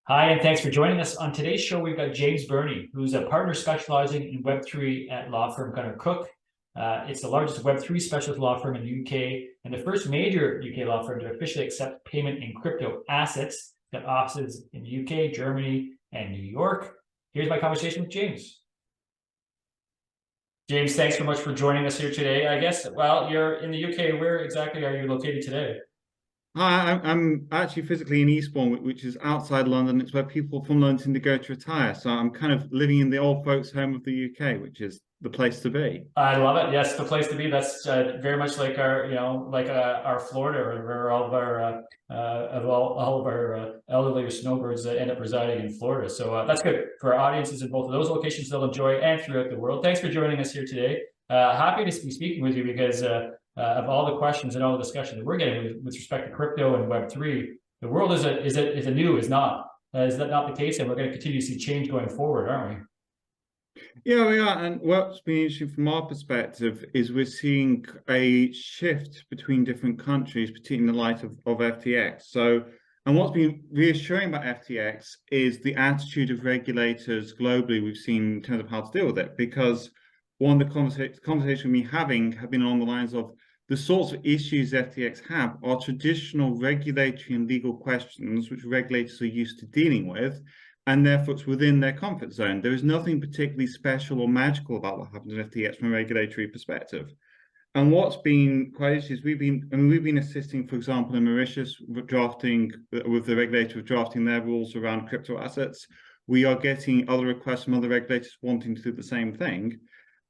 Hi, and thanks for joining us. On today's show, we've got James Burnie, who's a partner specializing in Web3 at law firm Gunnar Cook. It's the largest Web3 specialist law firm in the UK and the first major UK law firm to officially accept payment in crypto assets. It's got offices in the UK, Germany, and New York. Here's my conversation with James. James, thanks so much for joining us here today. I guess, well, you're in the UK. Where exactly are you located today? I'm actually physically in Eastbourne, which is outside London. It's where people from London tend to go to retire. So I'm kind of living in the old folks' home of the UK, which is the place to be. I love it. Yes, the place to be. That's very much like our Florida, where all of our all of our elderly or snowbirds end up residing in Florida. So that's good for our audiences in both of those locations. They'll enjoy and throughout the world. Thanks for joining us here today. Happy to be speaking with you because of all the questions and all the discussion that we're getting with respect to crypto and Web3. The world is not. Is that not the case? And we're going to continue to see change going forward, aren't we? Yeah, we are. And what's been interesting from our perspective is we're seeing a shift between different countries, particularly in the light of FTX. And what's been reassuring about FTX is the attitude of regulators globally we've seen in terms of how to deal with it. Because one of the conversations we've been having have been along the lines of the sorts of issues FTX have are traditional regulatory and legal questions which regulators are used to dealing with, and therefore it's within their comfort zone. There is nothing particularly special or magical about what happens in FTX from a regulatory perspective. And what's been quite interesting is we've been assisting, for example, in Mauritius drafting with the regulator drafting their rules around crypto assets. We are getting other requests from other regulators wanting to do the same thing.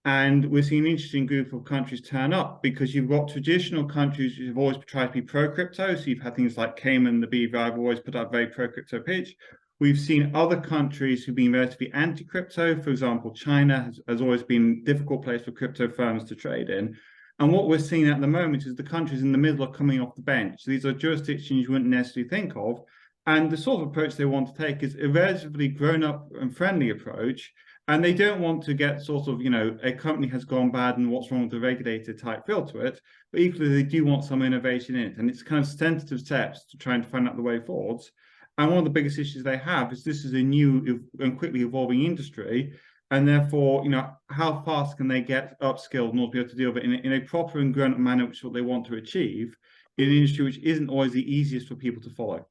And we're seeing an interesting group of countries turn up because you've got traditional countries who've always tried to be pro-crypto. So you've had things like Cayman, the BVI have always put out a very pro-crypto pitch. We've seen other countries who've been relatively anti-crypto. For example, China has always been a difficult place for crypto firms to trade in. And what we're seeing at the moment is the countries in the middle are coming off the bench. So these are jurisdictions you wouldn't necessarily think of. And the sort of approach they want to take is a relatively grown-up and friendly approach. And they don't want to get sort of, a company has gone bad and what's wrong with the regulator type feel to it. But equally, they do want some innovation in it. And it's kind of tentative steps to try and find out the way forwards. And one of the biggest issues they have is this is a new and quickly evolving industry. And therefore, how fast can they get upskilled in order to be able to deal with it in a proper and grown-up manner, which is what they want to achieve in an industry which isn't always the easiest for people to follow.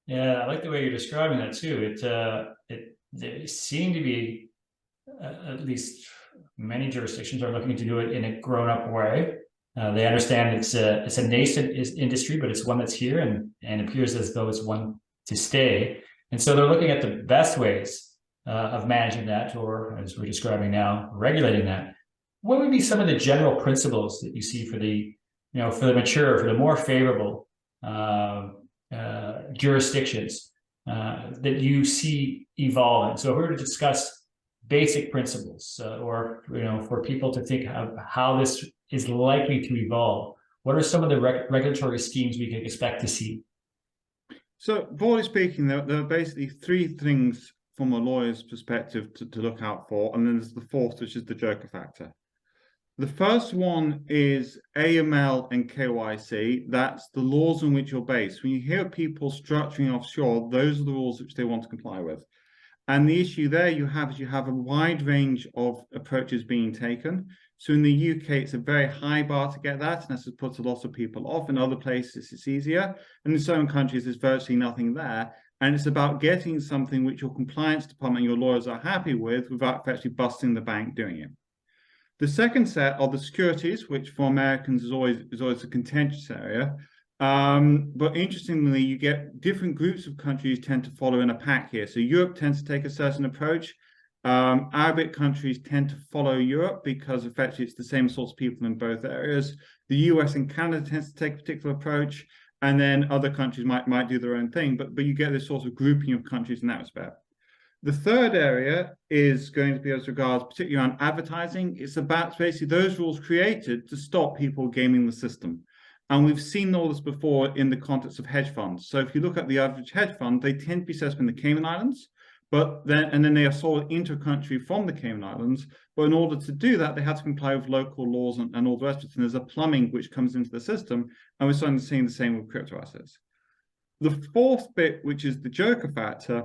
Yeah, I like the way you're describing that too. There seem to be at least many jurisdictions are looking to do it in a grown-up way. They understand it's a nascent industry, but it's one that's here and appears as though it's one to stay. And so they're looking at the best ways of managing that, or as we're describing now, regulating that. What would be some of the general principles that you see for the more favorable jurisdictions that you see evolving? So if we were to discuss basic principles, or for people to think of how this is likely to evolve, what are some of the regulatory schemes we can expect to see? So broadly speaking, there are basically three things from a lawyer's perspective to look out for, and then there's the fourth, which is the joker factor. The first one is AML and KYC. That's the laws on which you're based. When you hear people structuring offshore, those are the rules which they want to comply with. And the issue there you have a wide range of approaches being taken. So in the UK, it's a very high bar to get that, and this puts a lot of people off. In other places, it's easier. And in some countries, there's virtually nothing there. And it's about getting something which your compliance department and your lawyers are happy with without actually busting the bank doing it. The second set are the securities, which for Americans is always a contentious area. But interestingly, you get different groups of countries tend to follow in a pack here. So Europe tends to take a certain approach. Arabic countries tend to follow Europe because effectively it's the same sorts of people in both areas. The US and Canada tends to take a particular approach, and then other countries might do their own thing. But you get this sort of grouping of countries in that respect. The third area is going to be as regards, particularly around advertising. It's about basically those rules created to stop people gaming the system. And we've seen all this before in the context of hedge funds. So if you look at the average hedge fund, they tend to be set up in the Cayman Islands, and then they are sold inter-country from the Cayman Islands. But in order to do that, they have to comply with local laws and all the rest of it. And there's a plumbing which comes into the system. And we're starting to see the same with crypto assets. The fourth bit, which is the joker factor,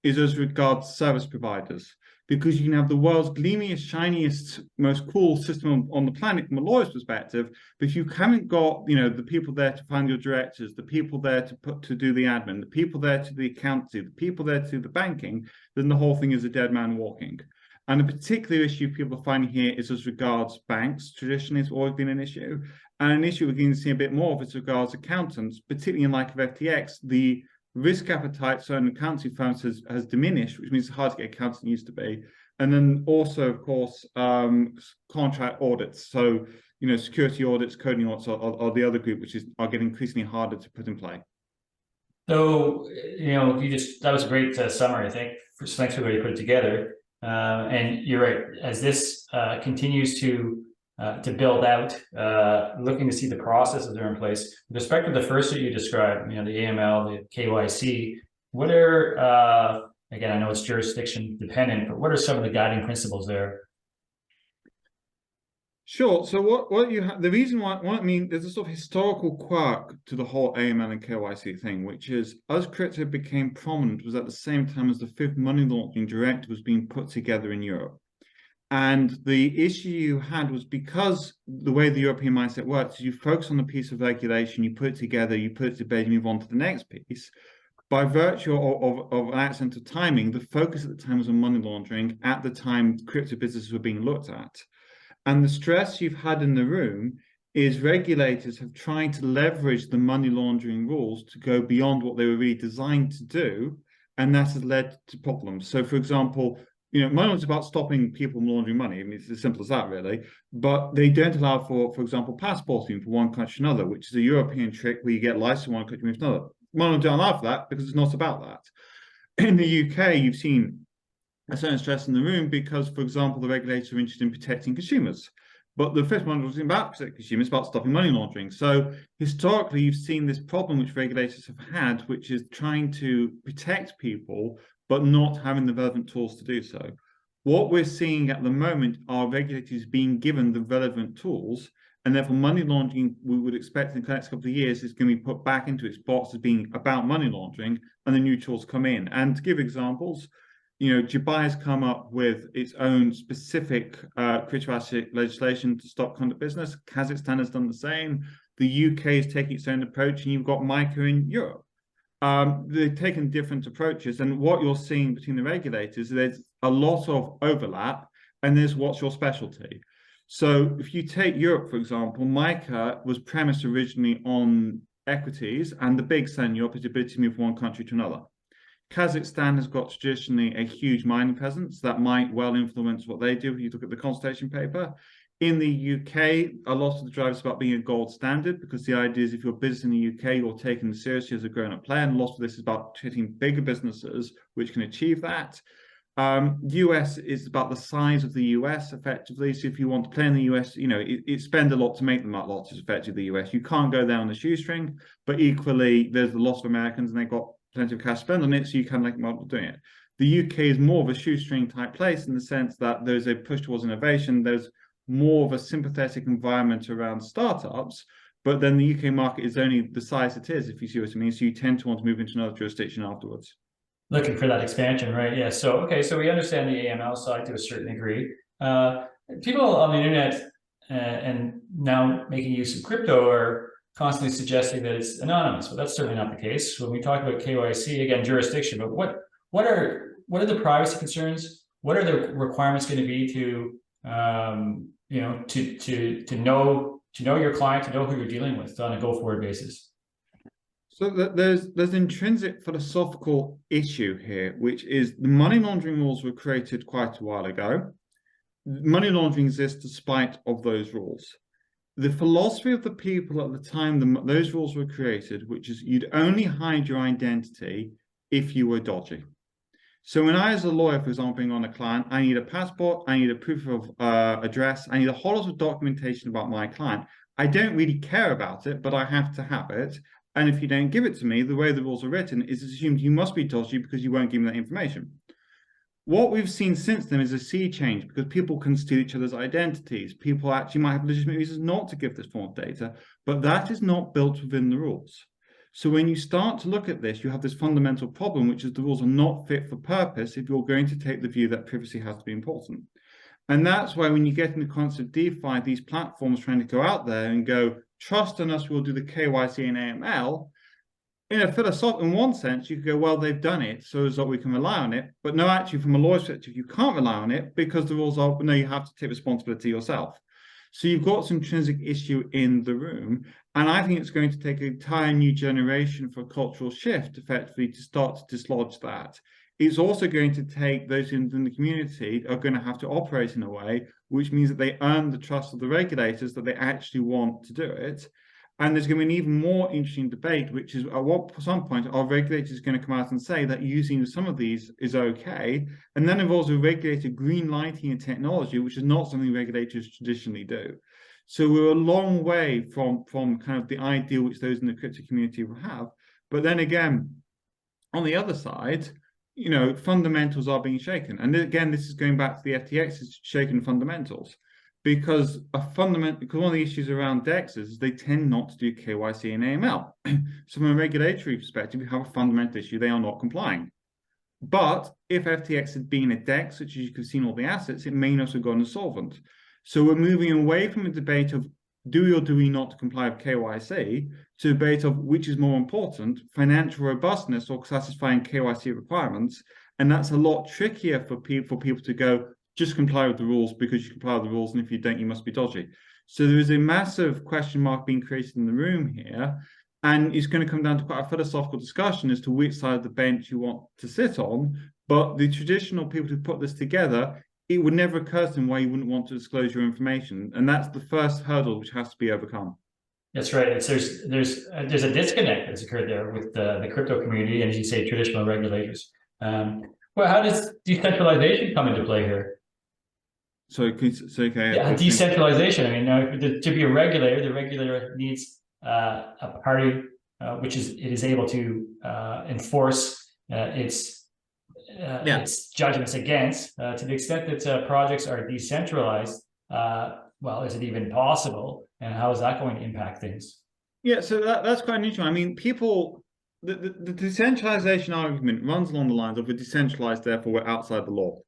is as regards service providers, because you can have the world's gleamiest, shiniest, most cool system on the planet from a lawyer's perspective, but if you haven't got, the people there to find your directors, the people there to do the admin, the people there to do the accountancy, the people there to do the banking, then the whole thing is a dead man walking. And a particular issue people are finding here is as regards banks. Traditionally, it's always been an issue. And an issue we're going to see a bit more of as regards accountants, particularly in light of FTX, the risk appetite certain accountancy firms has diminished, which means it's hard to get accounts than it used to be. And then also, of course, contract audits. So, security audits, coding audits are the other group, which are getting increasingly harder to put in play. So, that was a great summary, I think. Thanks for everybody put it together. And you're right, as this continues to build out, looking to see the processes that are in place. With respect to the first that you described, the AML, the KYC, what are, again, I know it's jurisdiction dependent, but what are some of the guiding principles there? Sure. So what you have, the reason why, there's a sort of historical quirk to the whole AML and KYC thing, which is as crypto became prominent was at the same time as the fifth money laundering directive was being put together in Europe. And the issue you had was because the way the European mindset works, you focus on a piece of regulation, you put it together, you put it to bed, you move on to the next piece. By virtue of an accident of timing, the focus at the time was on money laundering at the time crypto businesses were being looked at. And the stress you've had in the room is regulators have tried to leverage the money laundering rules to go beyond what they were really designed to do. And that has led to problems. So, for example, money laundering is about stopping people from laundering money. I mean, it's as simple as that, really. But they don't allow for example, passporting from one country to another, which is a European trick where you get licensed from one country to another. Money laundering don't allow for that because it's not about that. In the UK, you've seen a certain stress in the room because, for example, the regulators are interested in protecting consumers. But the fifth one wasn't about protecting consumers, about stopping money laundering. So historically, you've seen this problem which regulators have had, which is trying to protect people, but not having the relevant tools to do so. What we're seeing at the moment are regulators being given the relevant tools, and therefore money laundering, we would expect in the next couple of years, is going to be put back into its box as being about money laundering, and the new tools come in. And to give examples, Dubai has come up with its own specific crypto asset legislation to stop conduct business. Kazakhstan has done the same. The UK is taking its own approach, and you've got MiCA in Europe. They've taken different approaches, and what you're seeing between the regulators, there's a lot of overlap, and there's what's your specialty. So if you take Europe, for example, MiCA was premised originally on equities, and the big thing in Europe is the ability to move from one country to another. Kazakhstan has got traditionally a huge mining presence that might well influence what they do if you look at the consultation paper. In the UK, a lot of the drive is about being a gold standard because the idea is if you're a business in the UK, you're taken seriously as a grown-up player, and a lot of this is about hitting bigger businesses which can achieve that. US is about the size of the US effectively. So if you want to play in the US, it spends a lot to make them a lot as effective the US. You can't go down the shoestring, but equally there's a lot of Americans and they've got plenty of cash to spend on it, so you can make model doing it. The UK is more of a shoestring type place in the sense that there's a push towards innovation. There's more of a sympathetic environment around startups, but then the UK market is only the size it is, if you see what I mean. So you tend to want to move into another jurisdiction afterwards. Looking for that expansion, right? Yeah. So, okay. So we understand the AML side to a certain degree. People on the internet and now making use of crypto are constantly suggesting that it's anonymous, but that's certainly not the case. When we talk about KYC, again, jurisdiction, but what are the privacy concerns? What are the requirements going to be to to know your client, to know who you're dealing with on a go-forward basis? So there's an intrinsic philosophical issue here, which is the money laundering rules were created quite a while ago. Money laundering exists despite of those rules. The philosophy of the people at the time those rules were created, which is you'd only hide your identity if you were dodgy. So when I, as a lawyer, for example, being on a client, I need a passport, I need a proof of address, I need a whole lot of documentation about my client. I don't really care about it, but I have to have it. And if you don't give it to me, the way the rules are written is assumed you must be dodgy because you won't give me that information. What we've seen since then is a sea change because people can steal each other's identities. People actually might have legitimate reasons not to give this form of data, but that is not built within the rules. So when you start to look at this, you have this fundamental problem, which is the rules are not fit for purpose if you're going to take the view that privacy has to be important. And that's why when you get in the concept of DeFi, these platforms trying to go out there and go, trust in us, we'll do the KYC and AML. In one sense, you could go, well, they've done it, so as that we can rely on it. But no, actually, from a lawyer's perspective, you can't rely on it because the rules are, no, you have to take responsibility yourself. So you've got some intrinsic issue in the room. And I think it's going to take an entire new generation for a cultural shift, effectively, to start to dislodge that. It's also going to take those in the community are going to have to operate in a way which means that they earn the trust of the regulators that they actually want to do it. And there's going to be an even more interesting debate, which is at some point are regulators going to come out and say that using some of these is okay, and then involves a regulator green lighting a technology, which is not something regulators traditionally do. So we're a long way from kind of the ideal which those in the crypto community will have. But then again, on the other side, you know, fundamentals are being shaken. And again, this is going back to the FTX's shaken fundamentals. Because one of the issues around DEXs is they tend not to do KYC and AML. So from a regulatory perspective, you have a fundamental issue, they are not complying. But if FTX had been a DEX, which you could have seen all the assets, it may not have gone insolvent. So we're moving away from a debate of do we or do we not comply with KYC to a debate of which is more important, financial robustness or satisfying KYC requirements. And that's a lot trickier for people to go, just comply with the rules because you comply with the rules, and if you don't, you must be dodgy. So there is a massive question mark being created in the room here, and it's going to come down to quite a philosophical discussion as to which side of the bench you want to sit on. But the traditional people who put this together, it would never occur to them why you wouldn't want to disclose your information, and that's the first hurdle which has to be overcome. That's right. There's a disconnect that's occurred there with the crypto community and, as you say, traditional regulators. Well, how does decentralization come into play here? So, yeah, decentralization. I mean, now, to be a regulator, the regulator needs a party which it is able to enforce its judgments against. To the extent that projects are decentralized, well, is it even possible? And how is that going to impact things? Yeah, so that's quite interesting. I mean, the decentralization argument runs along the lines of we're decentralized, therefore we're outside the law.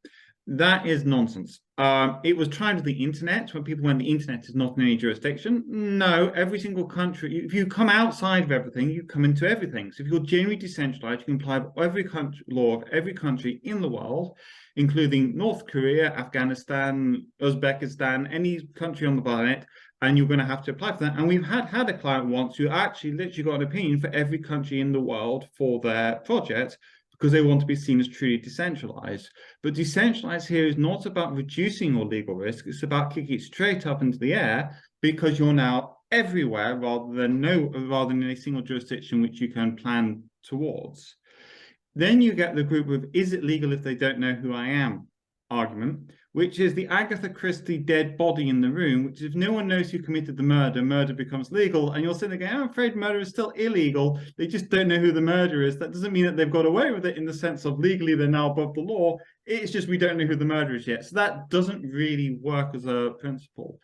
That is nonsense. It was tried with the internet when people went, the internet is not in any jurisdiction. No, every single country, if you come outside of everything, you come into everything. So if you're genuinely decentralized, you can apply every country, law of every country in the world, including North Korea, Afghanistan, Uzbekistan, any country on the planet, and you're going to have to apply for that. And we've had a client once who actually literally got an opinion for every country in the world for their project, because they want to be seen as truly decentralized. But decentralized here is not about reducing your legal risk, it's about kicking it straight up into the air, because you're now everywhere rather than in a single jurisdiction which you can plan towards. Then you get the group of is it legal if they don't know who I am argument, which is the Agatha Christie dead body in the room, which if no one knows who committed the murder, murder becomes legal. And you're sitting there going, I'm afraid murder is still illegal. They just don't know who the murderer is. That doesn't mean that they've got away with it in the sense of legally they're now above the law. It's just we don't know who the murderer is yet. So that doesn't really work as a principle.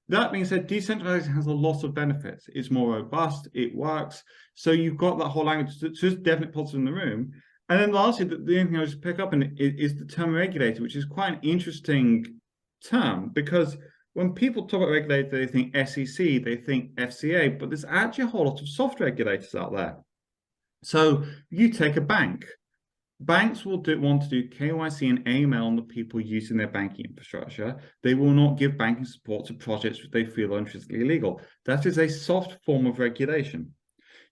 That being said, decentralization has a lot of benefits. It's more robust, it works. So you've got that whole language. So it's definitely positive in the room. And then lastly, the only thing I just pick up on is the term regulator, which is quite an interesting term, because when people talk about regulator, they think SEC, they think FCA, but there's actually a whole lot of soft regulators out there. So you take a bank. Banks will want to do KYC and AML on the people using their banking infrastructure. They will not give banking support to projects which they feel are intrinsically illegal. That is a soft form of regulation.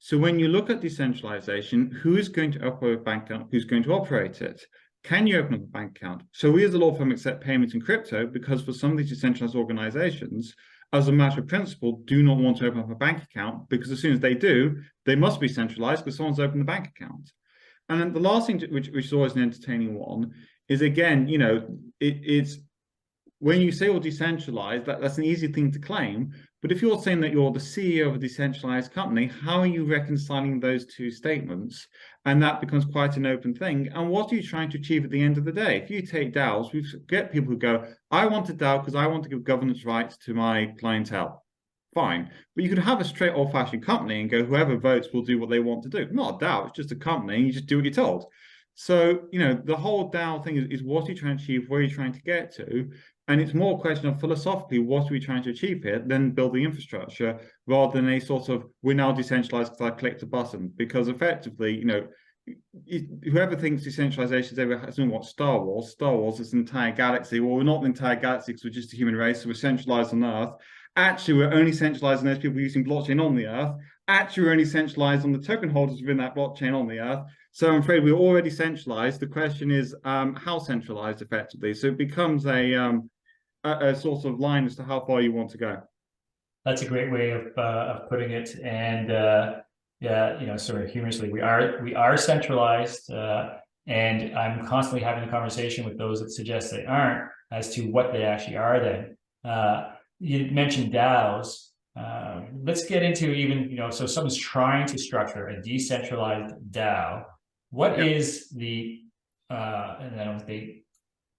So when you look at decentralization, who is going to operate a bank account? Who's going to operate it? Can you open up a bank account? So we as a law firm accept payments in crypto because for some of these decentralized organizations, as a matter of principle, do not want to open up a bank account because as soon as they do, they must be centralized because someone's opened the bank account. And then the last thing, which is always an entertaining one, is again, you know, it's when you say, well, decentralized, that's an easy thing to claim. But if you're saying that you're the CEO of a decentralized company, how are you reconciling those two statements? And that becomes quite an open thing. And what are you trying to achieve at the end of the day? If you take DAOs, we get people who go, I want a DAO because I want to give governance rights to my clientele. fine. But you could have a straight old-fashioned company and go, whoever votes will do what they want to do. Not a DAO, it's just a company, and you just do what you're told. So, the whole DAO thing is what are you trying to achieve, where are you trying to get to? And it's more a question of philosophically, what are we trying to achieve here, then build the infrastructure, rather than a sort of, we're now decentralized because I clicked a button. Because effectively, whoever thinks decentralization is ever hasn't what Star Wars is an entire galaxy. Well, we're not an entire galaxy because we're just a human race, so we're centralized on Earth. Actually, we're only centralized on those people using blockchain on the Earth. Actually, we're only centralized on the token holders within that blockchain on the Earth. So I'm afraid we're already centralized. The question is how centralized effectively. So it becomes a sort of line as to how far you want to go. That's a great way of putting it. And yeah, sort of humorously, we are centralized, and I'm constantly having a conversation with those that suggest they aren't as to what they actually are. Then you mentioned DAOs. Let's get into even, so someone's trying to structure a decentralized DAO. What is the and I don't think they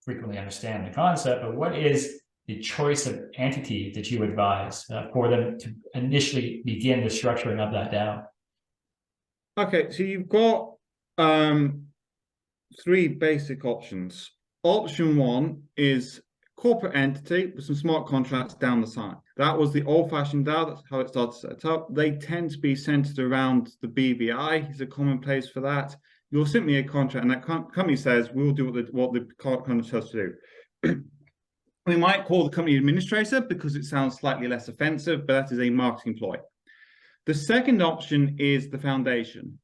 frequently understand the concept, but what is the choice of entity that you advise for them to initially begin the structuring of that DAO? Okay, so you've got three basic options. Option one is corporate entity with some smart contracts down the side. That was the old-fashioned DAO. That's how it started to set up. They tend to be centered around the BVI. Is a common place for that. You'll simply a contract, and that company says we will do what the contract tells us to do. We might call the company administrator because it sounds slightly less offensive, but that is a marketing ploy. The second option is the foundation.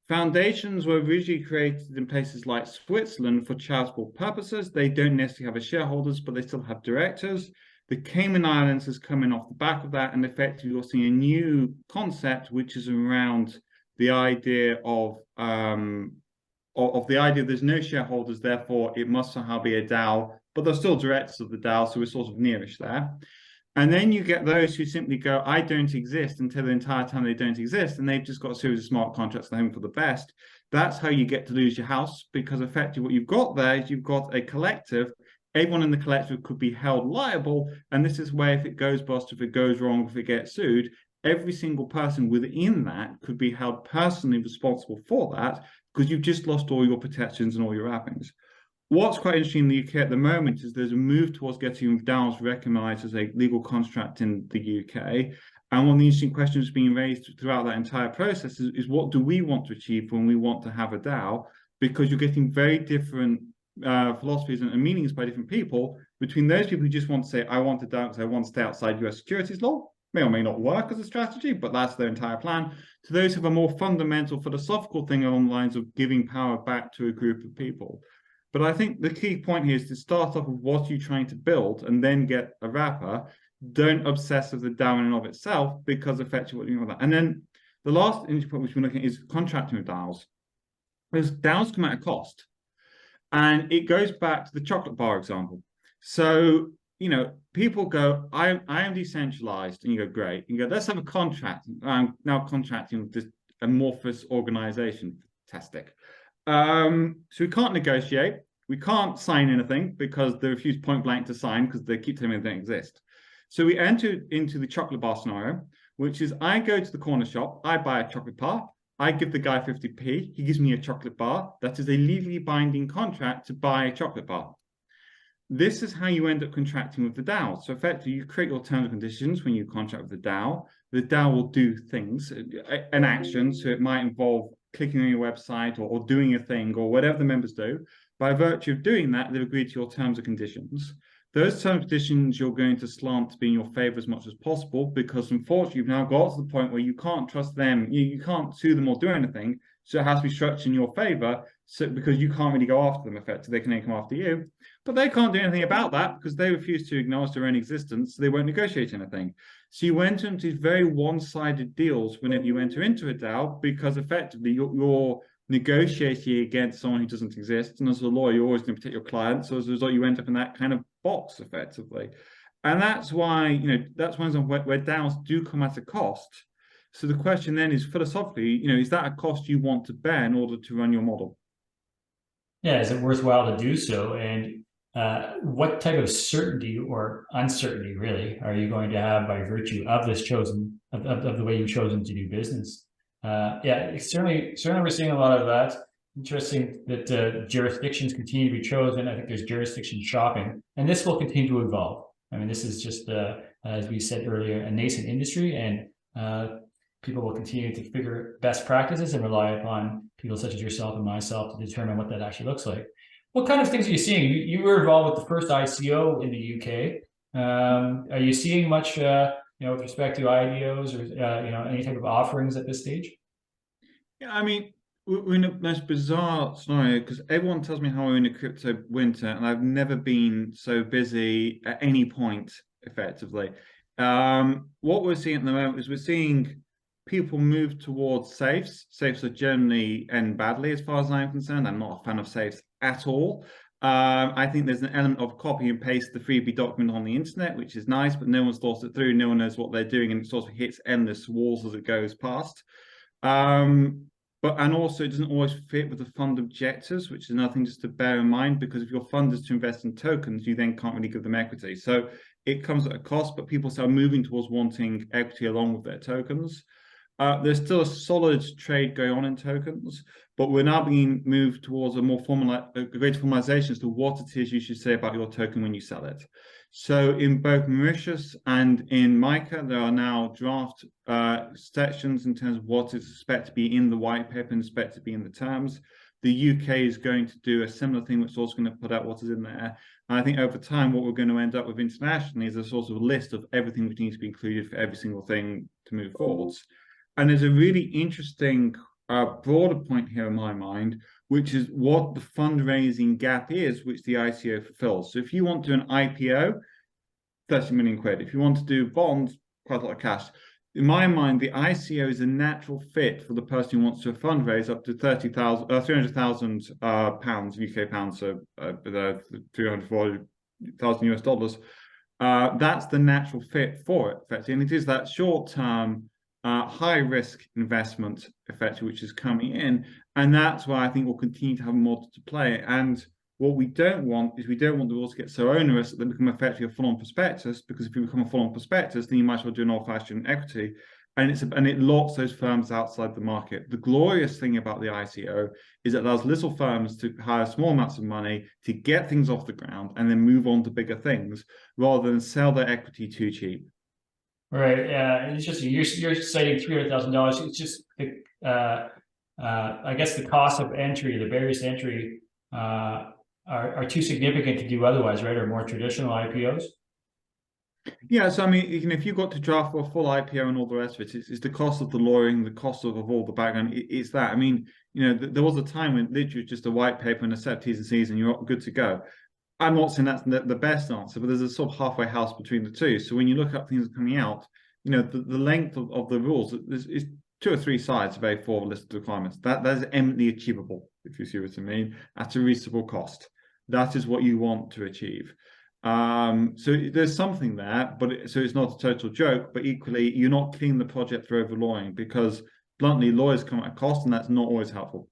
Foundations were originally created in places like Switzerland for charitable purposes. They don't necessarily have shareholders, but they still have directors. The Cayman Islands is coming off the back of that, and effectively you're seeing a new concept, which is around the idea of the idea there's no shareholders, therefore it must somehow be a DAO, but there's still directors of the DAO, so we're sort of nearish there. And then you get those who simply go, I don't exist, until the entire time they don't exist, and they've just got a series of smart contracts and hoping for the best. That's how you get to lose your house, because effectively what you've got there is you've got a collective. Everyone in the collective could be held liable, and this is where if it goes bust, if it goes wrong, if it gets sued, every single person within that could be held personally responsible for that, because you've just lost all your protections and all your wrappings. What's quite interesting in the UK at the moment is there's a move towards getting DAOs recognised as a legal construct in the UK. And one of the interesting questions being raised throughout that entire process is what do we want to achieve when we want to have a DAO? Because you're getting very different philosophies and meanings by different people, between those people who just want to say, I want a DAO because I want to stay outside US securities law, may or may not work as a strategy, but that's their entire plan, to those who have a more fundamental philosophical thing along the lines of giving power back to a group of people. But I think the key point here is to start off with what you're trying to build and then get a wrapper. Don't obsess with the DAO in and of itself, because effectively what you want that. And then the last point which we're looking at is contracting with DAOs. Because DAOs come at a cost. And it goes back to the chocolate bar example. So, people go, I am decentralized, and you go, great. You go, let's have a contract. I'm now contracting with this amorphous organization. Fantastic. So we can't negotiate. We can't sign anything because they refuse point blank to sign because they keep telling me they don't exist. So we enter into the chocolate bar scenario, which is I go to the corner shop, I buy a chocolate bar, I give the guy 50p, he gives me a chocolate bar. That is a legally binding contract to buy a chocolate bar. This is how you end up contracting with the DAO. So effectively, you create your terms and conditions when you contract with the DAO. The DAO will do things, an action, so it might involve clicking on your website or doing a thing or whatever the members do. By virtue of doing that, they've agreed to your terms and conditions. Those terms and conditions you're going to slant to be in your favor as much as possible, because unfortunately you've now got to the point where you can't trust them, you can't sue them or do anything, so it has to be structured in your favor, because you can't really go after them effectively, they can only come after you. But they can't do anything about that because they refuse to acknowledge their own existence, so they won't negotiate anything. So you enter into these very one-sided deals whenever you enter into a DAO, because effectively you're negotiating against someone who doesn't exist. And as a lawyer, you're always going to protect your client. So as a result, you end up in that kind of box effectively. And that's why, that's one example where DAOs do come at a cost. So the question then is philosophically, is that a cost you want to bear in order to run your model? Yeah, is it worthwhile to do so? And what type of certainty or uncertainty really are you going to have by virtue of this chosen of the way you've chosen to do business? Yeah, certainly we're seeing a lot of that. Interesting that jurisdictions continue to be chosen. I think there's jurisdiction shopping, and this will continue to evolve. I mean, this is just, as we said earlier, a nascent industry, and people will continue to figure best practices and rely upon people such as yourself and myself to determine what that actually looks like. What kind of things are you seeing? You were involved with the first ICO in the UK. Are you seeing much, with respect to IDOs or any type of offerings at this stage? Yeah, I mean, we're in the most bizarre scenario because everyone tells me how we're in a crypto winter, and I've never been so busy at any point, effectively. What we're seeing at the moment is we're seeing people move towards safes. Safes are generally end badly, as far as I'm concerned. I'm not a fan of safes at all. I think there's an element of copy and paste the freebie document on the internet, which is nice, but no one's thought it through. No one knows what they're doing, and it sort of hits endless walls as it goes past. And also it doesn't always fit with the fund objectives, which is another thing just to bear in mind, because if your fund is to invest in tokens, you then can't really give them equity. So it comes at a cost, but people start moving towards wanting equity along with their tokens. There's still a solid trade going on in tokens, but we're now being moved towards a more greater formalization as to what it is you should say about your token when you sell it. So in both Mauritius and in MICA, there are now draft sections in terms of what is expected to be in the white paper and expected to be in the terms. The UK is going to do a similar thing, which is also going to put out what is in there. And I think over time, what we're going to end up with internationally is a sort of list of everything which needs to be included for every single thing to move forwards. And there's a really interesting broader point here in my mind, which is what the fundraising gap is, which the ICO fulfills. So if you want to do an IPO, 30 million quid. If you want to do bonds, quite a lot of cash. In my mind, the ICO is a natural fit for the person who wants to fundraise up to 300,000 pounds, UK pounds, so 340,000 US dollars. That's the natural fit for it, effectively. And it is that short-term, high-risk investment, effectively, which is coming in. And that's why I think we'll continue to have a model to play. And what we don't want is we don't want the rules to get so onerous that they become effectively a full-on prospectus, because if you become a full-on prospectus, then you might as well do an old-fashioned equity. And it locks those firms outside the market. The glorious thing about the ICO is it allows little firms to hire small amounts of money to get things off the ground and then move on to bigger things, rather than sell their equity too cheap. Right. Yeah. And it's just you're citing $300,000. It's just I guess the cost of entry, the barriers to entry, are too significant to do otherwise, right? Or more traditional IPOs. Yeah, so I mean, if you've got to draft for a full IPO and all the rest of it, it's the cost of the lawyering, the cost of all the background. It's that. I mean, there was a time when literally just a white paper and a set of T's and C's and you're good to go. I'm not saying that's the best answer, but there's a sort of halfway house between the two. So when you look up things coming out, the length of the rules is 2 or 3 sides of A4 list of requirements. That is eminently achievable, if you see what I mean, at a reasonable cost. That is what you want to achieve. So there's something there, but so it's not a total joke, but equally you're not killing the project through over lawyering, because bluntly lawyers come at a cost, and that's not always helpful.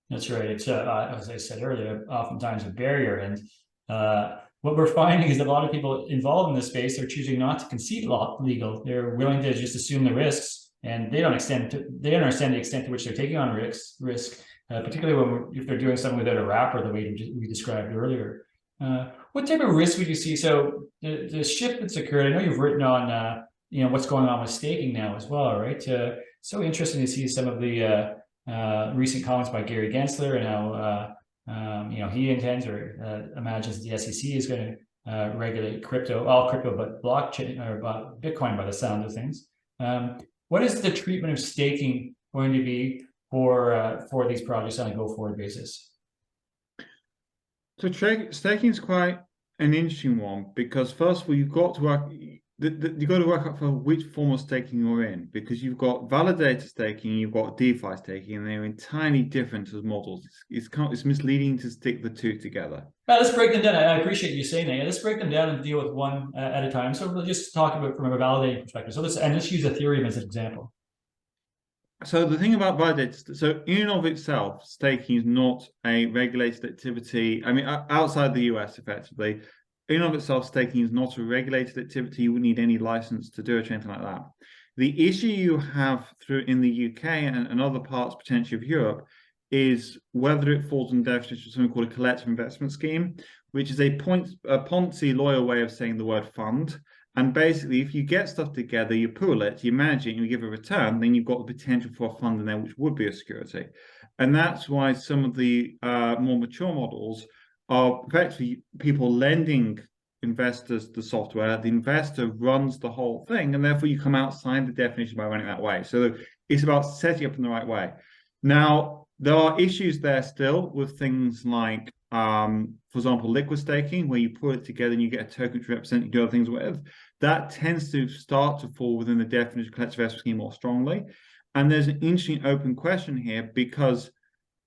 That's right. It's as I said earlier, oftentimes a barrier. And what we're finding is that a lot of people involved in this space are choosing not to concede legal. They're willing to just assume the risks, and they don't understand the extent to which they're taking on risk, particularly if they're doing something without a wrapper, the way we described earlier. What type of risk would you see? So the shift that's occurred, I know you've written on what's going on with staking now as well, right? So interesting to see some of the recent comments by Gary Gensler and how he intends or imagines the SEC is going to regulate all crypto, but blockchain or Bitcoin by the sound of things. What is the treatment of staking going to be for these projects on a go-forward basis? So staking is quite an interesting one, because first of all, you've got to work out for which form of staking you're in, because you've got validator staking, you've got DeFi staking, and they're entirely different as models. It's misleading to stick the two together. Let's break them down. I appreciate you saying that. Let's break them down and deal with one at a time. So we'll just talk about from a validating perspective. So let's use Ethereum as an example. So the thing about validated, so in and of itself, staking is not a regulated activity. I mean, outside the US, effectively, in and of itself, staking is not a regulated activity. You wouldn't need any license to do it or anything like that. The issue you have through in the UK and other parts potentially of Europe is whether it falls in the definition of something called a collective investment scheme, which is a Ponzi lawyer way of saying the word fund. And basically, if you get stuff together, you pool it, you manage it, and you give a return, then you've got the potential for a fund in there, which would be a security. And that's why some of the more mature models are effectively people lending investors the software. The investor runs the whole thing, and therefore you come outside the definition by running that way. So it's about setting up in the right way. Now, there are issues there still with things like, for example, liquid staking, where you put it together and you get a token to represent you do other things with. That tends to start to fall within the definition of collective investment scheme more strongly. And there's an interesting open question here because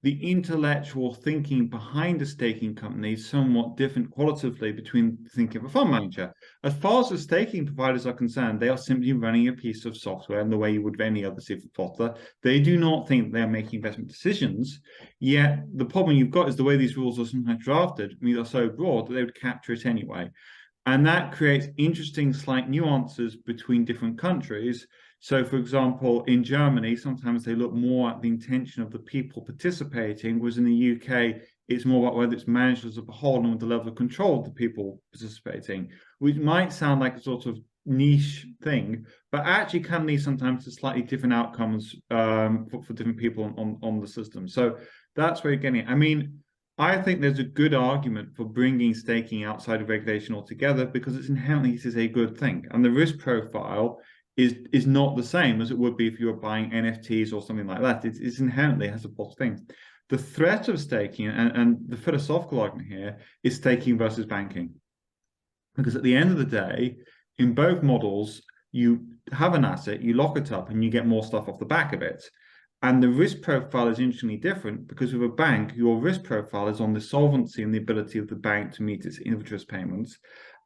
the intellectual thinking behind a staking company is somewhat different qualitatively between thinking of a fund manager. As far as the staking providers are concerned, they are simply running a piece of software in the way you would any other software. They do not think they are making investment decisions. Yet the problem you've got is the way these rules are sometimes drafted. I mean, they're so broad that they would capture it anyway. And that creates interesting slight nuances between different countries. So, for example, in Germany, sometimes they look more at the intention of the people participating, whereas in the UK, it's more about whether it's managed as a whole and with the level of control of the people participating, which might sound like a sort of niche thing, but actually can lead sometimes to slightly different outcomes for different people on the system. So that's where you're getting it. I mean, I think there's a good argument for bringing staking outside of regulation altogether because it's inherently this is a good thing, and the risk profile is not the same as it would be if you were buying NFTs or something like that. It's inherently has a positive thing. The threat of staking and the philosophical argument here is staking versus banking, because at the end of the day, in both models, you have an asset, you lock it up, and you get more stuff off the back of it. And the risk profile is interestingly different because with a bank, your risk profile is on the solvency and the ability of the bank to meet its interest payments.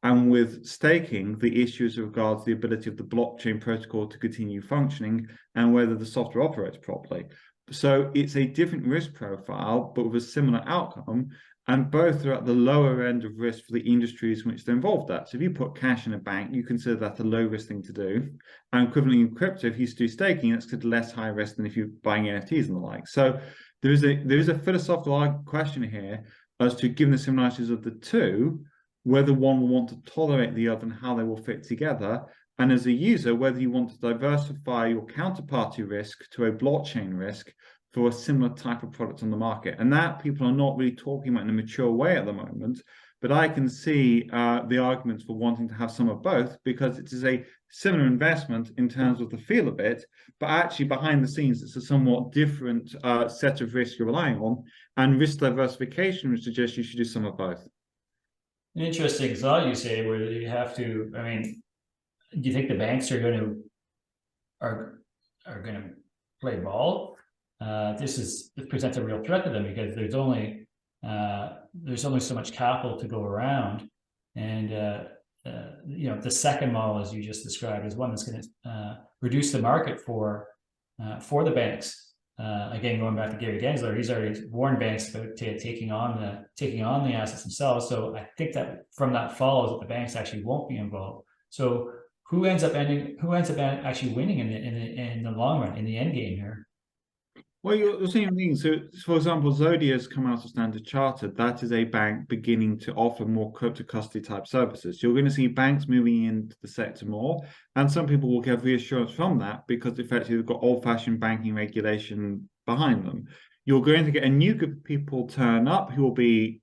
And with staking, the issue is regards the ability of the blockchain protocol to continue functioning and whether the software operates properly. So it's a different risk profile, but with a similar outcome. And both are at the lower end of risk for the industries in which they're involved at. So if you put cash in a bank, you consider that a low risk thing to do. And equivalently in crypto, if you do staking, that's considered less high risk than if you're buying NFTs and the like. So there is a philosophical question here as to, given the similarities of the two, whether one will want to tolerate the other and how they will fit together. And as a user, whether you want to diversify your counterparty risk to a blockchain risk for a similar type of product on the market. And that people are not really talking about in a mature way at the moment. But I can see the arguments for wanting to have some of both because it is a similar investment in terms of the feel of it, but actually behind the scenes, it's a somewhat different set of risks you're relying on. And risk diversification would suggest you should do some of both. An interesting thought you say where you have to, I mean, do you think the banks are going to play ball? This presents a real threat to them because there's only so much capital to go around, and the second model, as you just described, is one that's going to reduce the market for the banks. Again, going back to Gary Gensler, he's already warned banks about taking on the assets themselves. So I think that from that follows that the banks actually won't be involved. So who ends up actually winning in the long run, in the end game here? Well, you're seeing things. So, for example, Zodia has come out of Standard Chartered. That is a bank beginning to offer more crypto custody type services. You're going to see banks moving into the sector more, and some people will get reassurance from that because effectively they've got old-fashioned banking regulation behind them. You're going to get a new group of people turn up who will be,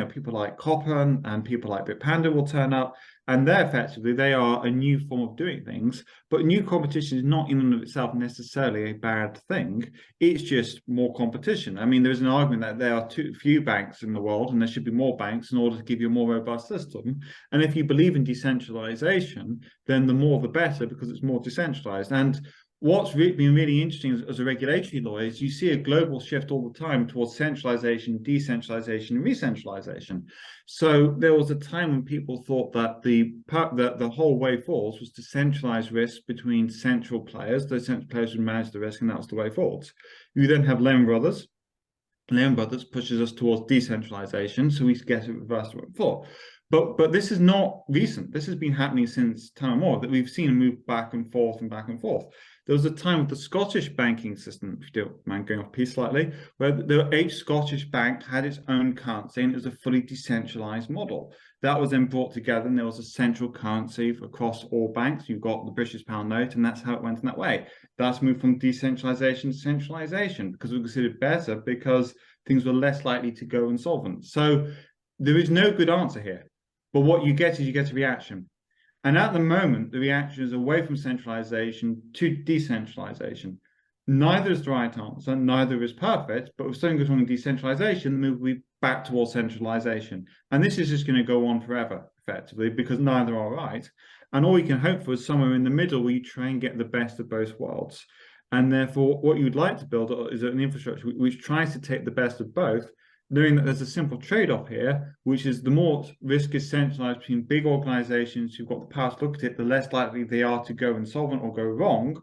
people like Copper and people like Bitpanda will turn up, and they are a new form of doing things. But new competition is not in and of itself necessarily a bad thing. It's just more competition. I mean, there's an argument that there are too few banks in the world, and there should be more banks in order to give you a more robust system. And if you believe in decentralization, then the more the better because it's more decentralized. And what's been really interesting as a regulatory lawyer is you see a global shift all the time towards centralization, decentralization, and re-centralization. So there was a time when people thought that the whole way forwards was to centralize risk between central players. Those central players would manage the risk, and that was the way forwards. You then have Lehman Brothers. Lehman Brothers pushes us towards decentralization, so we get a reverse before. But this is not recent. This has been happening since time more, that we've seen move back and forth and back and forth. There was a time with the Scottish banking system, if you don't mind going off piece slightly, where each Scottish bank had its own currency and it was a fully decentralized model. That was then brought together and there was a central currency across all banks. You've got the British pound note, and that's how it went in that way. That's moved from decentralization to centralization because it was considered better because things were less likely to go insolvent. So there is no good answer here. But what you get is you get a reaction. And at the moment, the reaction is away from centralization to decentralization. Neither is the right answer, neither is perfect, but if something goes wrong in decentralization, the move will be back towards centralization. And this is just going to go on forever, effectively, because neither are right. And all you can hope for is somewhere in the middle where you try and get the best of both worlds. And therefore, what you would like to build is an infrastructure which tries to take the best of both, knowing that there's a simple trade-off here, which is the more risk is centralized between big organizations who've got the power to look at it, the less likely they are to go insolvent or go wrong.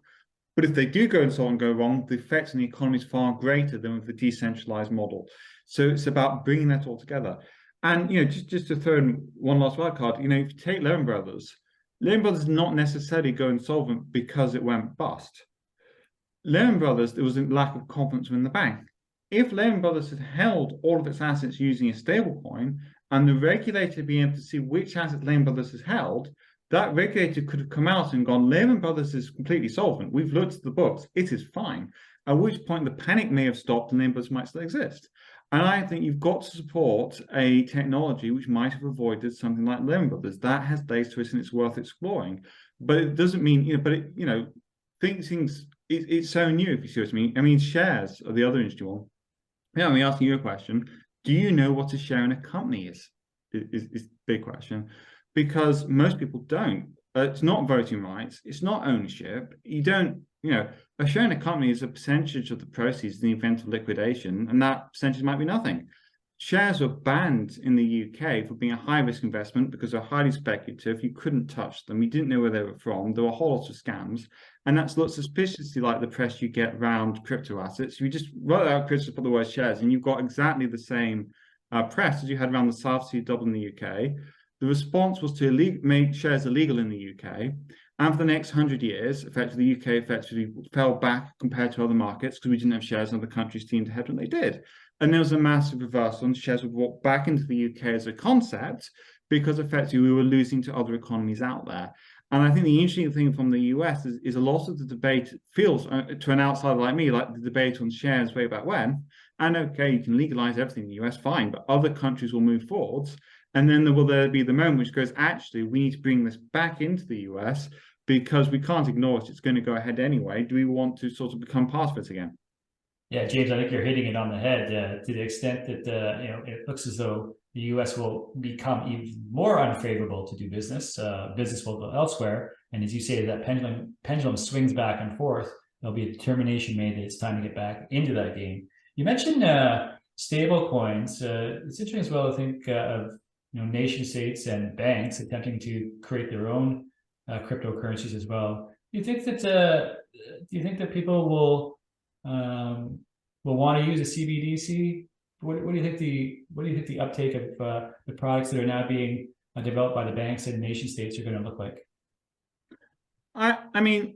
But if they do go insolvent and go wrong, the effects on the economy is far greater than with the decentralized model. So it's about bringing that all together. And, just to throw in one last wild card, if you take Lehman Brothers did not necessarily go insolvent because it went bust. Lehman Brothers, there was a lack of confidence in the bank. If Lehman Brothers had held all of its assets using a stablecoin and the regulator had been able to see which assets Lehman Brothers has held, that regulator could have come out and gone, Lehman Brothers is completely solvent. We've looked at the books. It is fine. At which point the panic may have stopped and Lehman Brothers might still exist. And I think you've got to support a technology which might have avoided something like Lehman Brothers. That has legs to it and it's worth exploring. But it doesn't mean, things, it's so new, if you see what I mean. I mean, shares are the other interesting one. Yeah, I'm asking you a question. Do you know what a share in a company is the big question, because most people don't. It's not voting rights. It's not ownership. You don't, a share in a company is a percentage of the proceeds in the event of liquidation, and that percentage might be nothing. Shares were banned in the UK for being a high-risk investment because they're highly speculative. You couldn't touch them. You didn't know where they were from. There were a whole lot of scams. And that's looked suspiciously like the press you get around crypto assets. You just write out crypto, put the word shares, and you've got exactly the same press as you had around the South Sea Dublin in the UK. The response was to make shares illegal in the UK. And for the next 100 years, effectively, the UK effectively fell back compared to other markets because we didn't have shares in other countries steamed ahead when they did. And there was a massive reversal, and shares were brought back into the UK as a concept because effectively we were losing to other economies out there. And I think the interesting thing from the US is a lot of the debate feels to an outsider like me like the debate on shares way back when. And okay, you can legalize everything in the US, fine, but other countries will move forwards. And then there will be the moment which goes, actually, we need to bring this back into the US because we can't ignore it. It's going to go ahead anyway. Do we want to sort of become part of it again? Yeah, James, I think you're hitting it on the head to the extent that it looks as though the U.S. will become even more unfavorable to do business. Business will go elsewhere, and as you say, that pendulum swings back and forth. There'll be a determination made that it's time to get back into that game. You mentioned stable coins. It's interesting as well to think of nation states and banks attempting to create their own cryptocurrencies as well. Do you think that people will want to use a CBDC? What do you think the uptake of the products that are now being developed by the banks and nation states are going to look like? I mean,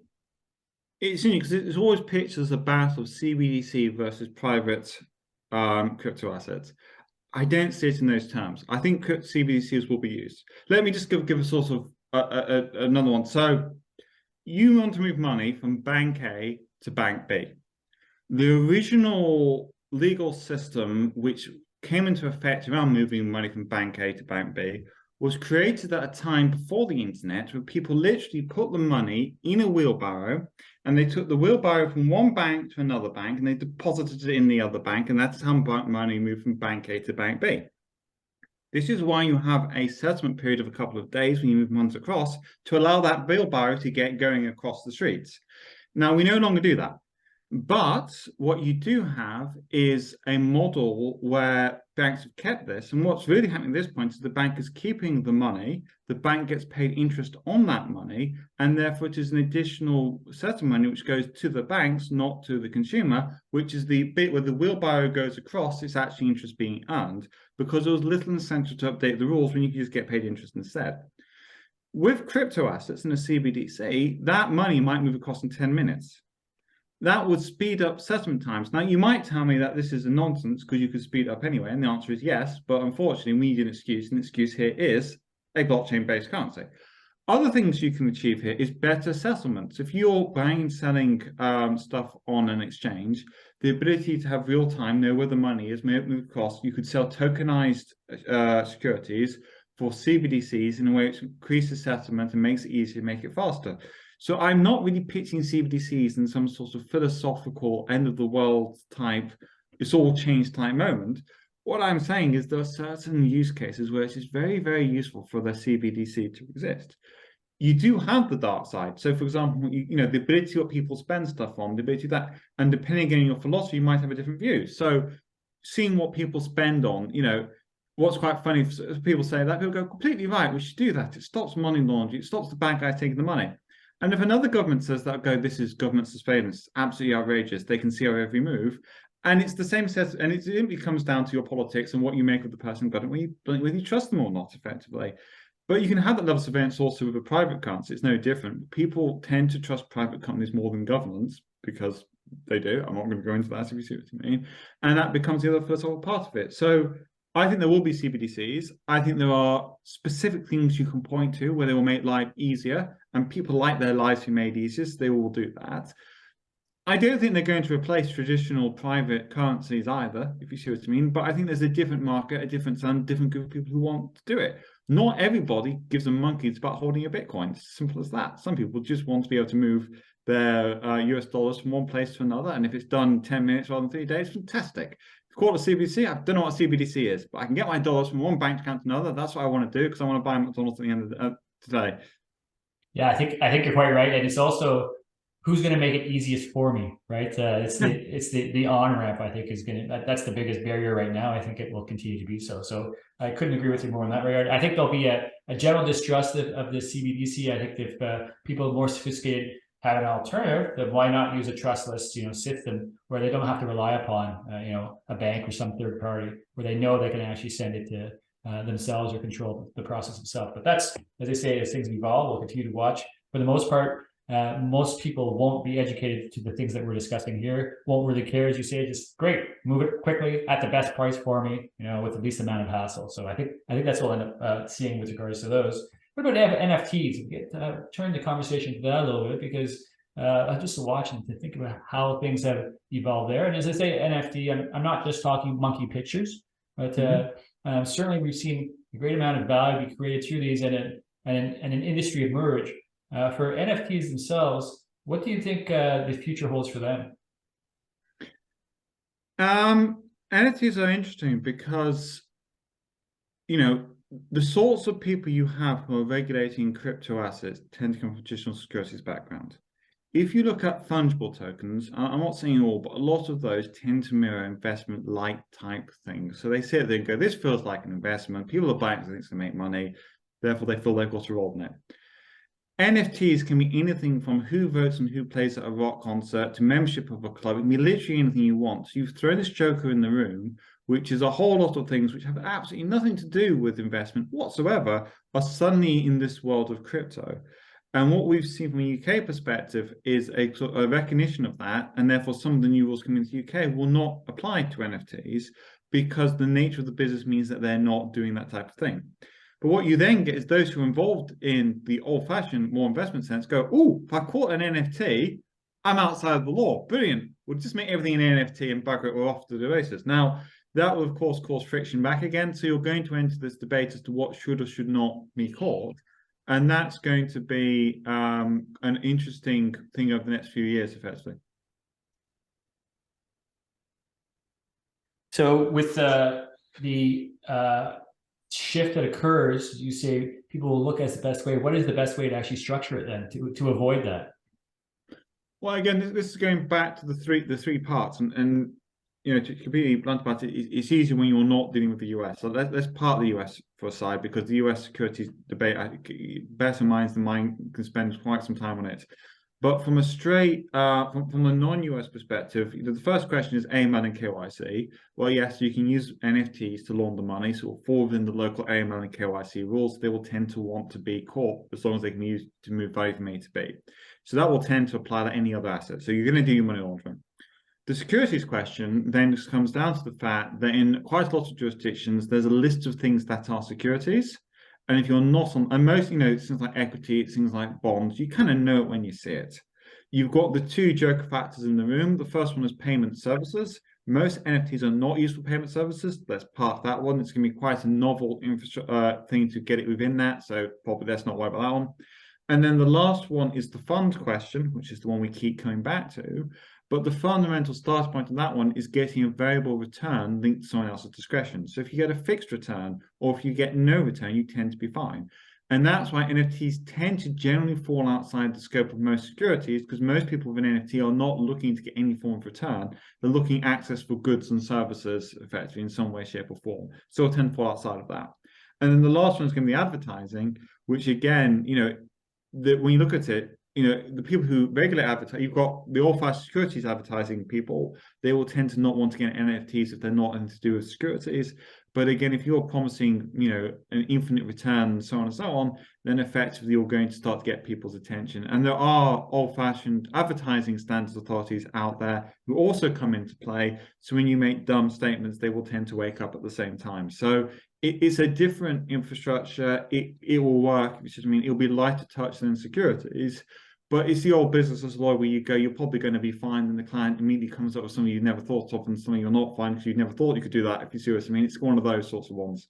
it's interesting because it's always pitched as a battle of CBDC versus private crypto assets. I don't see it in those terms. I think CBDCs will be used. Let me just give a sort of another one. So you want to move money from bank A to bank B. The original legal system, which came into effect around moving money from bank A to bank B, was created at a time before the internet where people literally put the money in a wheelbarrow and they took the wheelbarrow from one bank to another bank and they deposited it in the other bank, and that's how money moved from bank A to bank B. This is why you have a settlement period of a couple of days when you move funds across to allow that wheelbarrow to get going across the streets. Now, we no longer do that. But what you do have is a model where banks have kept this. And what's really happening at this point is the bank is keeping the money, the bank gets paid interest on that money, and therefore it is an additional set of money which goes to the banks, not to the consumer, which is the bit where the wheelbarrow goes across, it's actually interest being earned, because there was little incentive to update the rules when you could just get paid interest instead. With crypto assets in a CBDC, that money might move across in 10 minutes. That would speed up settlement times. Now, you might tell me that this is a nonsense because you could speed up anyway, and the answer is yes, but unfortunately, we need an excuse, and the excuse here is a blockchain-based currency. Other things you can achieve here is better settlements. If you're buying and selling stuff on an exchange, the ability to have real time, know where the money is, may move across. You could sell tokenized securities for CBDCs in a way which increases settlement and makes it easier to make it faster. So I'm not really pitching CBDCs in some sort of philosophical end of the world type, it's all changed type moment. What I'm saying is there are certain use cases where it is very, very useful for the CBDC to exist. You do have the dark side. So, for example, you know, the ability to what people spend stuff on, the ability that, and depending on your philosophy, you might have a different view. So, seeing what people spend on, you know, what's quite funny, people say that, people go, completely right, we should do that. It stops money laundering, it stops the bad guys taking the money. And if another government says that, go, this is government surveillance, absolutely outrageous, they can see our every move. And it's the same set, and it simply comes down to your politics and what you make of the person got it, whether you trust them or not, effectively. But you can have that level of surveillance also with a private currency. It's no different. People tend to trust private companies more than governments because they do. I'm not going to go into that if you see what I mean. And that becomes the other philosophical part of it. So I think there will be CBDCs. I think there are specific things you can point to where they will make life easier, and people like their lives to be made easier, so they will do that. I don't think they're going to replace traditional private currencies either, if you see what I mean. But I think there's a different market, a different group of people who want to do it. Not everybody gives them monkeys about holding a Bitcoin. It's simple as that. Some people just want to be able to move their US dollars from one place to another. And if it's done in 10 minutes rather than 3 days, fantastic. Call it a CBDC. I don't know what a CBDC is, but I can get my dollars from one bank account to another. That's what I want to do because I want to buy McDonald's at the end of today. Yeah, I think you're quite right, and it's also who's going to make it easiest for me, right? It's the on ramp. I think is going to that's the biggest barrier right now. I think it will continue to be so. So I couldn't agree with you more in that regard. I think there'll be a general distrust of the CBDC. I think if people more sophisticated have an alternative, then why not use a trustless, system where they don't have to rely upon, a bank or some third party, where they know they can actually send it to themselves or control the process itself. But that's, as I say, as things evolve, we'll continue to watch. For the most part, most people won't be educated to the things that we're discussing here, won't really care, as you say, just great, move it quickly at the best price for me, with the least amount of hassle. So I think that's what we'll end up seeing with regards to those. What about NFTs? Get turn the conversation to that a little bit, because I'm just watching to think about how things have evolved there. And as I say, NFT, I'm not just talking monkey pictures, but certainly we've seen a great amount of value be created through these, and an industry emerge. For NFTs themselves, what do you think the future holds for them? NFTs are interesting because, the sorts of people you have who are regulating crypto assets tend to come from traditional securities background. If you look at fungible tokens, I'm not saying all, but a lot of those tend to mirror investment-like type things. So they sit there and go, this feels like an investment. People are buying things to make money. Therefore, they feel they've got a role in it. NFTs can be anything from who votes and who plays at a rock concert to membership of a club. It can be literally anything you want. So you've thrown this joker in the room, which is a whole lot of things which have absolutely nothing to do with investment whatsoever, are suddenly in this world of crypto. And what we've seen from a UK perspective is a sort of a recognition of that, and therefore some of the new rules coming into the UK will not apply to NFTs because the nature of the business means that they're not doing that type of thing. But what you then get is those who are involved in the old-fashioned, more investment sense go, oh, if I caught an NFT, I'm outside of the law. Brilliant. We'll just make everything an NFT and bugger it, we're off to the races. Now, that will, of course, cause friction back again. So you're going to enter this debate as to what should or should not be caught. And that's going to be an interesting thing over the next few years, effectively. So with the shift that occurs, you say people will look at the best way. What is the best way to actually structure it then to avoid that? Well, again, this is going back to the three parts, and you know, to be completely blunt about it, it's easier when you're not dealing with the US. So let's part the US for a side, because the US securities debate, better minds than mine can spend quite some time on it. But from a straight, from a non-US perspective, you know, the first question is AML and KYC. Well, yes, you can use NFTs to launder money, so it'll fall within the local AML and KYC rules. They will tend to want to be caught as long as they can use to move value from A to B. So that will tend to apply to any other asset. So you're going to do your money laundering. The securities question then just comes down to the fact that in quite a lot of jurisdictions, there's a list of things that are securities. And if you're not on, and most, you know, things like equity, things like bonds, you kind of know it when you see it. You've got the two joker factors in the room. The first one is payment services. Most NFTs are not used for payment services. Let's park that one. It's going to be quite a novel thing to get it within that. So probably let's not worry about that one. And then the last one is the fund question, which is the one we keep coming back to. But the fundamental starting point of that one is getting a variable return linked to someone else's discretion. So if you get a fixed return, or if you get no return, you tend to be fine. And that's why NFTs tend to generally fall outside the scope of most securities, because most people with an NFT are not looking to get any form of return. They're looking access for goods and services, effectively, in some way, shape, or form. So it'll tend to fall outside of that. And then the last one is going to be advertising, which again, you know, that when you look at it, you know, the people who regulate advertise, you've got the old-fashioned securities advertising people. They will tend to not want to get NFTs if they're not anything to do with securities. But again, if you're promising, you know, an infinite return and so on and so on, then effectively you're going to start to get people's attention. And there are old-fashioned advertising standards authorities out there who also come into play. So when you make dumb statements, they will tend to wake up at the same time. So it's a different infrastructure. It will work, which is, I mean, it'll be lighter touch than securities. But it's the old business as a lawyer where you go, you're probably going to be fine, and the client immediately comes up with something you've never thought of and something you're not fine because you never thought you could do that, if you see what I mean. It's one of those sorts of ones.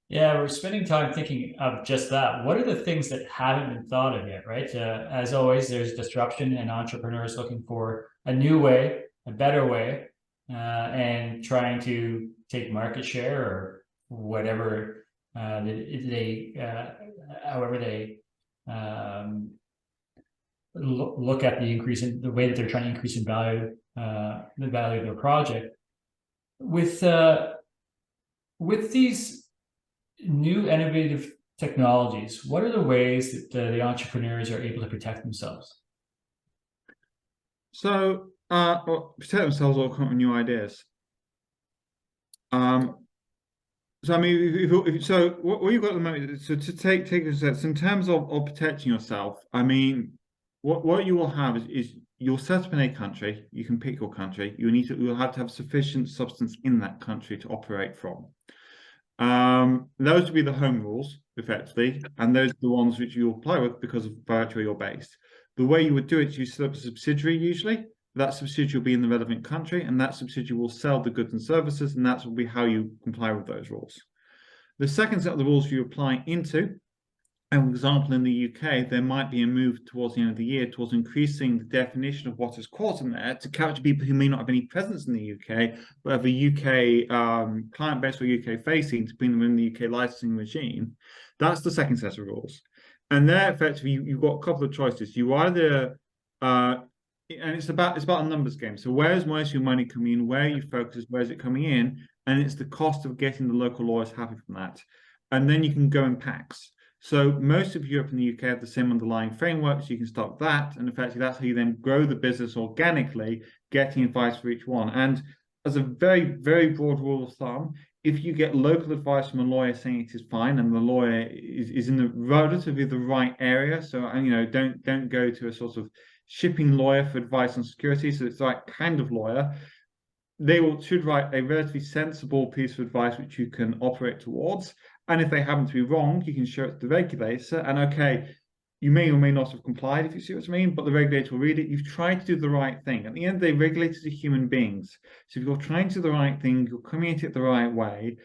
Yeah, we're spending time thinking of just that. What are the things that haven't been thought of yet, right? As always, there's disruption and entrepreneurs looking for a new way, a better way, and trying to take market share or whatever however they look at the increase in the way that they're trying to increase in value, the value of their project. With these new innovative technologies, what are the ways that the entrepreneurs are able to protect themselves? So, protect themselves or come up with new ideas. So I mean, so what you've got at the moment. So to take a step, in terms of protecting yourself, I mean, what you will have is you'll set up in a country. You can pick your country. You'll have to have sufficient substance in that country to operate from. Those would be the home rules, effectively, and those are the ones which you apply with because of virtue where you're based. The way you would do it is you set up a subsidiary usually. That subsidiary will be in the relevant country, and that subsidiary will sell the goods and services, and that will be how you comply with those rules. The second set of the rules you apply into, and for example, in the UK, there might be a move towards the end of the year towards increasing the definition of what is caught in there to capture people who may not have any presence in the UK, but have a UK client base or UK facing to bring them in the UK licensing regime. That's the second set of rules. And there, effectively, you've got a couple of choices. You either and it's about a numbers game. So where's most of your money coming in? Where are you focused? Where's it coming in? And it's the cost of getting the local lawyers happy from that. And then you can go in packs. So most of Europe and the UK have the same underlying framework, so you can start with that. And effectively, that's how you then grow the business organically, getting advice for each one. And as a very, very broad rule of thumb, if you get local advice from a lawyer saying it is fine, and the lawyer is in the relatively the right area, so and you know, don't go to a sort of shipping lawyer for advice on security, so it's the right kind of lawyer, they should write a relatively sensible piece of advice which you can operate towards. And if they happen to be wrong, you can show it to the regulator. And okay, you may or may not have complied, if you see what I mean, but the regulator will read it. You've tried to do the right thing. At the end of the day, regulators are human beings. So if you're trying to do the right thing, you're coming at it the right way,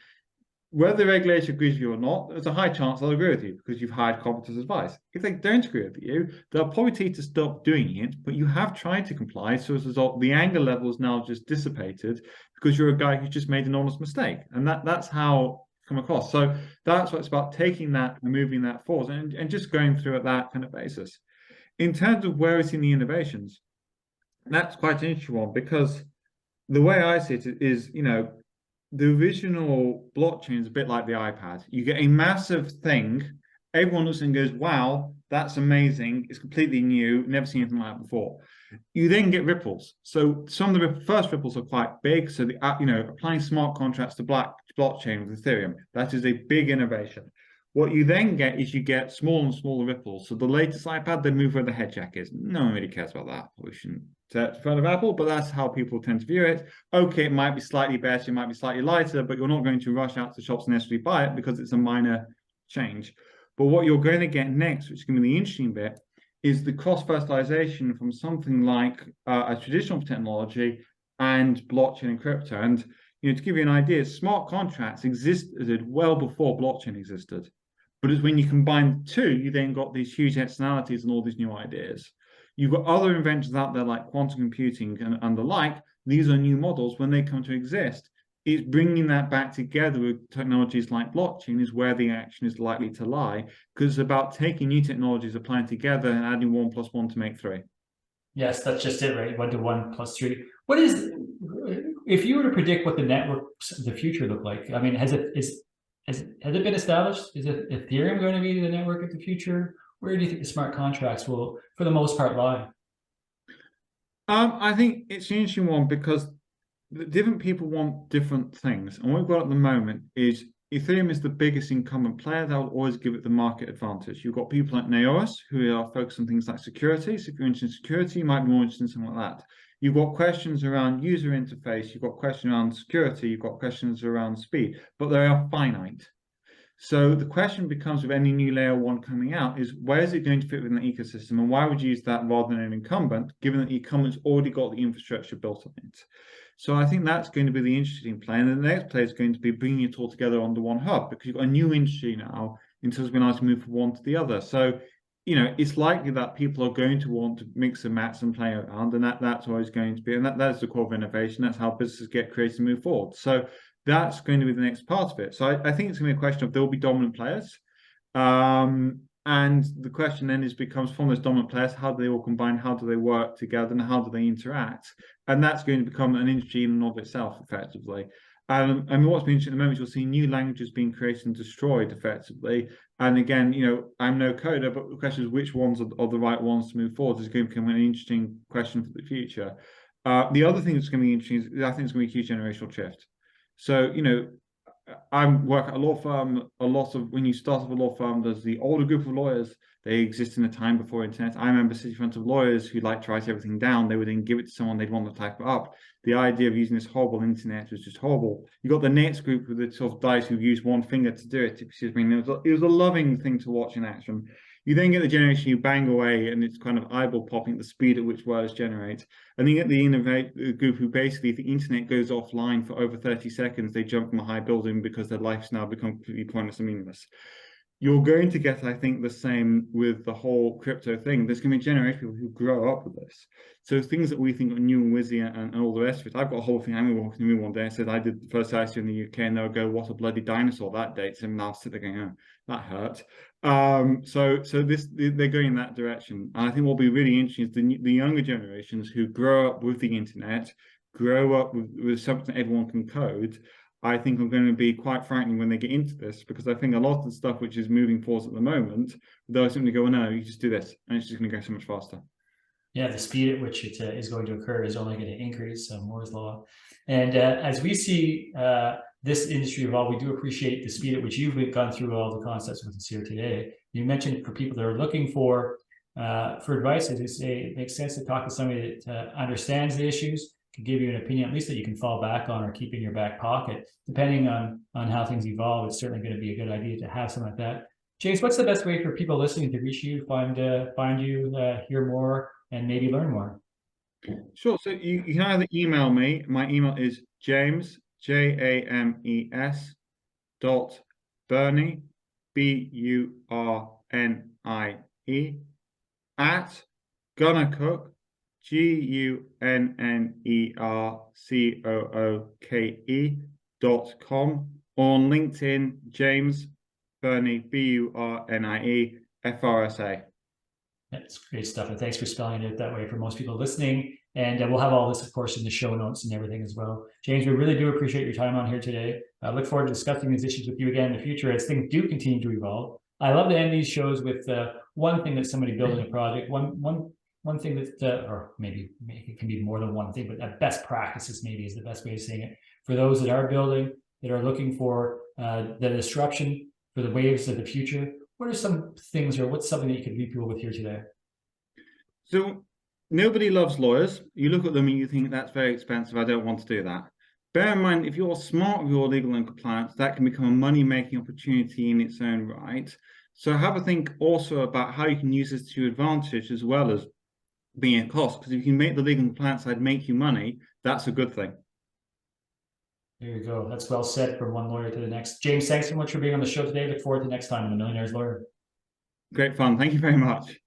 whether the regulator agrees with you or not, there's a high chance they'll agree with you because you've hired competent advice. If they don't agree with you, they'll probably tell you to stop doing it, but you have tried to comply. So as a result, the anger level is now just dissipated because you're a guy who's just made an honest mistake. And that's how come across. So that's what it's about, taking that and moving that forward and just going through at that kind of basis. In terms of where it's in the innovations, That's quite an interesting one, because the way I see it is, the original blockchain is a bit like the iPad. You get a massive thing, everyone looks and goes, wow, that's amazing. It's completely new, never seen anything like that before. You then get ripples. So some of the first ripples are quite big. So applying smart contracts to blockchain with Ethereum, that is a big innovation. What you then get is you get smaller and smaller ripples. So the latest iPad, they move where the head jack is. No one really cares about that. We shouldn't set in front of Apple, but that's how people tend to view it. Okay, it might be slightly better, it might be slightly lighter, but you're not going to rush out to the shops and necessarily buy it because it's a minor change. But what you're going to get next, which is going to be the interesting bit, is the cross-fertilization from something like a traditional technology and blockchain and crypto. And to give you an idea, smart contracts existed well before blockchain existed. But it's when you combine the two, you then got these huge externalities and all these new ideas. You've got other inventions out there like quantum computing and the like. These are new models. When they come to exist, it's bringing that back together with technologies like blockchain is where the action is likely to lie, because it's about taking new technologies, applying together and adding 1 + 1 to make 3. Yes, that's just it, right? 1 to 1 + 3. What is, if you were to predict what the networks of the future look like? I mean, has it been established? Is it Ethereum going to be the network of the future? Where do you think the smart contracts will, for the most part, lie? I think it's an interesting one, because different people want different things. And what we've got at the moment is Ethereum is the biggest incumbent player. That will always give it the market advantage. You've got people like Neoris who are focused on things like security. So if you're interested in security, you might be more interested in something like that. You've got questions around user interface. You've got questions around security. You've got questions around speed, but they are finite. So the question becomes, with any new layer 1 coming out, is where is it going to fit within the ecosystem, and why would you use that rather than an incumbent, given that the incumbent's already got the infrastructure built on it? So I think that's going to be the interesting play. And the next play is going to be bringing it all together under one hub, because you've got a new industry now in terms of being able to move from one to the other. So, it's likely that people are going to want to mix and match and play around, and that's always going to be, and that's the core of innovation. That's how businesses get created and move forward. So that's going to be the next part of it. So I think it's going to be a question of there will be dominant players. And the question then becomes, from those dominant players, how do they all combine? How do they work together? And how do they interact? And that's going to become an industry in and of itself, effectively. I mean, what's been interesting at the moment is you'll see new languages being created and destroyed effectively. And again, I'm no coder, but the question is which ones are the right ones to move forward is going to become an interesting question for the future. The other thing that's going to be interesting is I think it's going to be a huge generational shift. So, I work at a law firm. When you start off a law firm, there's the older group of lawyers. They exist in a time before internet. I remember sitting in front of lawyers who like to write everything down. They would then give it to someone they'd want to type it up. The idea of using this horrible internet was just horrible. You got the next group with the sort of guys who use one finger to do it. Excuse me. And it was a loving thing to watch in action. You then get the generation you bang away, and it's kind of eyeball popping at the speed at which words generate. And then you get the innovate group who basically, if the internet goes offline for over 30 seconds, they jump from a high building because their life's now become completely pointless and meaningless. You're going to get, I think, the same with the whole crypto thing. There's going to be a generation of people who grow up with this. So things that we think are new and whizzy and all the rest of it. I've got a whole thing. I'm walking to me one day and said I did the first ICO in the UK, and they'll go, "What a bloody dinosaur that date!" And I'll sit there going, "Oh, that hurt." So they're going in that direction. And I think what'll be really interesting is the younger generations who grow up with the internet, grow up with something everyone can code. I think are going to be quite frightening when they get into this, because I think a lot of the stuff which is moving forward at the moment, they'll simply go, "No, you just do this," and it's just going to go so much faster. Yeah, the speed at which it is going to occur is only going to increase. Moore's law. And as we see this industry evolve, we do appreciate the speed at which you've gone through all the concepts with us here today. You mentioned for people that are looking for advice, as you say, it makes sense to talk to somebody that understands the issues, can give you an opinion, at least that you can fall back on or keep in your back pocket. Depending on how things evolve, it's certainly going to be a good idea to have something like that. James, what's the best way for people listening to reach you, find you, hear more, and maybe learn more? Sure. So you can either email me. My email is James, JAMES .Burnie, BURNIE at Gunnercook, GUNNERCOOKE.com, or on LinkedIn, James Burnie, BURNIE FRSA. That's great stuff. And thanks for spelling it that way for most people listening. And we'll have all this, of course, in the show notes and everything as well. James, we really do appreciate your time on here today. I look forward to discussing these issues with you again in the future as things do continue to evolve. I love to end these shows with one thing that somebody building a project, one thing that, or maybe it can be more than one thing, but best practices maybe is the best way of saying it. For those that are building, that are looking for the disruption, for the waves of the future, what are some things, or what's something that you could leave people with here today? So nobody loves lawyers. You look at them and you think that's very expensive. I don't want to do that. Bear in mind, if you're smart with your legal and compliance, that can become a money-making opportunity in its own right. So have a think also about how you can use this to your advantage as well as being a cost. Because if you can make the legal and compliance side make you money, that's a good thing. There you go. That's well said from one lawyer to the next. James, thanks so much for being on the show today. Look forward to next time on The Millionaire's Lawyer. Great fun. Thank you very much.